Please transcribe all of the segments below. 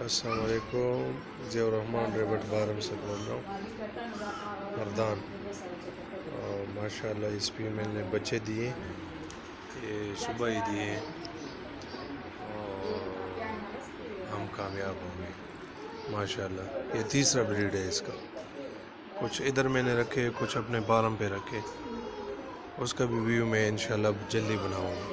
السلام علیکم، ضیاء الرحمان ریبٹ بارم سے بول رہا ہوں، مردان۔ ماشاءاللہ اس فیمیل نے بچے دیے، یہ صبح ہی دیے اور ہم کامیاب ہو گئے ماشاءاللہ۔ یہ تیسرا بریڈ ہے اس کا، کچھ ادھر میں نے رکھے، کچھ اپنے بارم پہ رکھے، اس کا بھی ویو میں انشاءاللہ جلدی بناؤں گا۔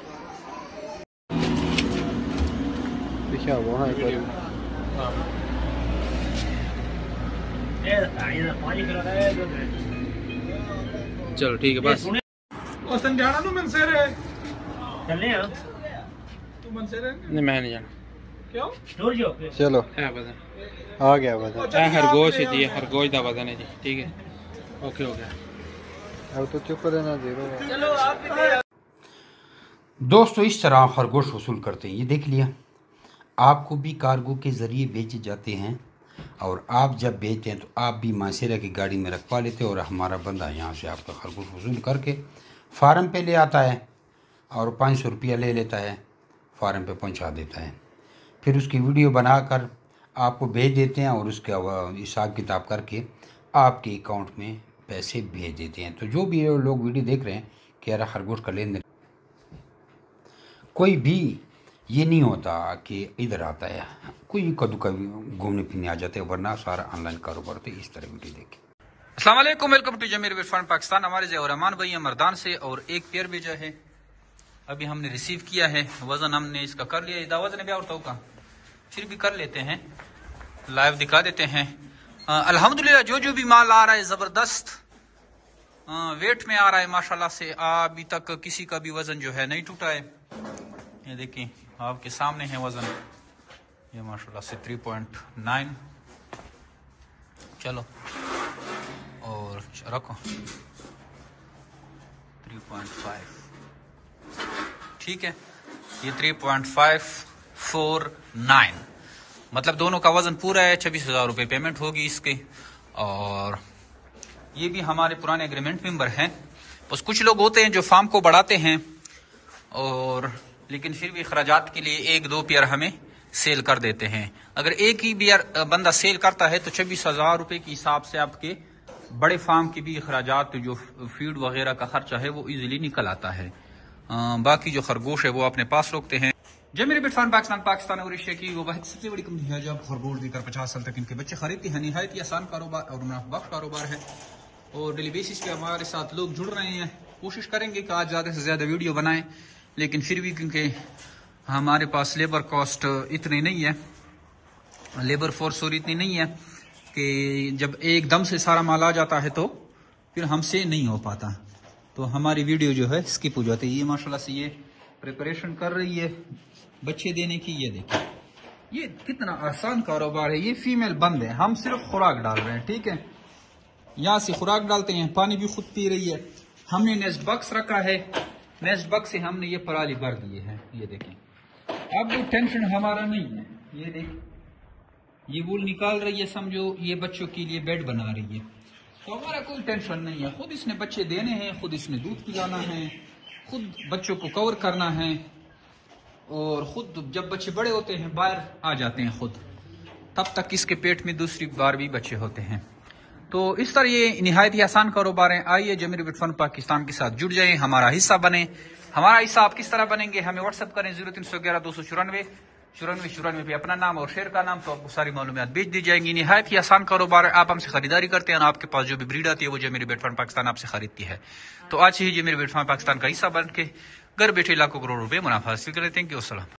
چلو ٹھیک ہے بس نہیں میں نہیں جانا، چلو آ گیا بدن، خرگوش ہے جی، خرگوش دا بدن ہے جی، ٹھیک ہے اوکے ہو گیا۔ اب تو چپ رہنا زیرو۔ دوستو اس طرح خرگوش وصول کرتے ہیں، یہ دیکھ لیا۔ آپ کو بھی کارگو کے ذریعے بیچے جاتے ہیں، اور آپ جب بیچتے ہیں تو آپ بھی ماسیرا کی گاڑی میں رکھوا لیتے ہیں، اور ہمارا بندہ یہاں سے آپ کا خرگوش وصول کر کے فارم پہ لے آتا ہے اور 500 روپیہ لے لیتا ہے، فارم پہ پہنچا دیتا ہے۔ پھر اس کی ویڈیو بنا کر آپ کو بھیج دیتے ہیں، اور اس کا حساب کتاب کر کے آپ کے اکاؤنٹ میں پیسے بھیج دیتے ہیں۔ تو جو بھی لوگ ویڈیو دیکھ رہے ہیں کہ یار خرگوش کا لین دین، کوئی بھی یہ نہیں ہوتا کہ ادھر آتا ہے، کوئی کدو کبھی گھومنے پھرنے آ جاتے ہیں، ورنہ سارا آن لائن کاروبار تو اس طرح ویڈیو دیکھیں۔ السلام علیکم، ویلکم ٹو جمیر فن پاکستان۔ ہمارے ضیاء الرحمان بھائی مردان سے، اور ایک پیئر بھیجا ہے، ابھی ہم نے ریسیو کیا ہے۔ وزن ہم نے اس کا کر لیا، ادا وزن بھی اور کا پھر بھی کر لیتے ہیں، لائیو دکھا دیتے ہیں۔ الحمدللہ جو بھی مال آ رہا ہے زبردست ویٹ میں آ رہا ہے ماشاءاللہ سے، ابھی تک کسی کا بھی وزن جو ہے نہیں ٹوٹا ہے۔ یہ دیکھیں آپ کے سامنے ہے وزن، یہ ماشاءاللہ سے 3.9، چلو اور رکھو 3.5، ٹھیک ہے، یہ 3.549، مطلب دونوں کا وزن پورا ہے۔ 26,000 روپے پیمنٹ ہوگی اس کے، اور یہ بھی ہمارے پرانے ایگریمنٹ ممبر ہیں۔ بس کچھ لوگ ہوتے ہیں جو فارم کو بڑھاتے ہیں، اور لیکن پھر بھی اخراجات کے لیے 1-2 پیئر ہمیں سیل کر دیتے ہیں۔ اگر ایک ہی بندہ سیل کرتا ہے تو 26,000 روپے کے حساب سے آپ کے بڑے فارم کی بھی اخراجات، جو فیڈ وغیرہ کا خرچہ ہے وہ ایزیلی نکل آتا ہے۔ باقی جو خرگوش ہے وہ اپنے پاس رکھتے ہیں۔ جمیر بیٹ فارم پاکستان اور ایشیا کی وہ واحد سب سے بڑی کمپنی ہے جو آپ خرگوش دے کر 50 سال تک ان کے بچے خریدتے ہیں۔ نہایت ہی آسان کاروبار اور منافع بخش کاروبار ہے، اور ڈیلی بیسس پہ ہمارے ساتھ لوگ جڑ رہے ہیں۔ کوشش کریں گے کہ آج زیادہ سے زیادہ ویڈیو بنائیں، لیکن پھر بھی کیونکہ ہمارے پاس لیبر کاسٹ اتنی نہیں ہے، لیبر فورس اور اتنی نہیں ہے کہ جب ایک دم سے سارا مال آ جاتا ہے تو پھر ہم سے نہیں ہو پاتا، تو ہماری ویڈیو جو ہے اسکپ ہو جاتی ہے۔ یہ ماشاءاللہ سے یہ پریپریشن کر رہی ہے بچے دینے کی، یہ دیکھیں یہ کتنا آسان کاروبار ہے۔ یہ فیمیل بند ہے، ہم صرف خوراک ڈال رہے ہیں، ٹھیک ہے، یہاں سے خوراک ڈالتے ہیں، پانی بھی خود پی رہی ہے۔ ہم نے نیسٹ باکس رکھا ہے، نیسٹ باکس سے ہم نے یہ پرالی بھر دیے ہیں، یہ دیکھیں۔ اب وہ ٹینشن ہمارا نہیں ہے، یہ دیکھ یہ وول نکال رہی ہے، سمجھو یہ بچوں کے لیے بیڈ بنا رہی ہے، تو ہمارا کوئی ٹینشن نہیں ہے۔ خود اس نے بچے دینے ہیں، خود اس نے دودھ پلانا ہے، خود بچوں کو کور کرنا ہے، اور خود جب بچے بڑے ہوتے ہیں باہر آ جاتے ہیں خود، تب تک اس کے پیٹ میں دوسری بار بھی بچے ہوتے ہیں۔ تو اس طرح یہ نہایت ہی آسان کاروبار ہے۔ آئیے جمیر بیٹ فن پاکستان کے ساتھ جڑ جائیں، ہمارا حصہ بنیں۔ ہمارا حصہ آپ کس طرح بنیں گے؟ ہمیں واٹس ایپ کریں 0311 294 پہ اپنا نام اور شہر کا نام، تو آپ کو ساری معلومات بھیج دی جائیں گی۔ نہایت ہی آسان کاروبار ہے، آپ ہم سے خریداری کرتے ہیں، اور آپ کے پاس جو بھی بریڈ آتی ہے وہ جمیر بیٹ فن پاکستان آپ سے خریدتی ہے۔ تو آج ہی جمیر بیٹ فن پاکستان کا حصہ بن کے گھر بیٹھے لاکھوں کروڑ روپے منافع حاصل کریں۔ تھینک یو، السلام۔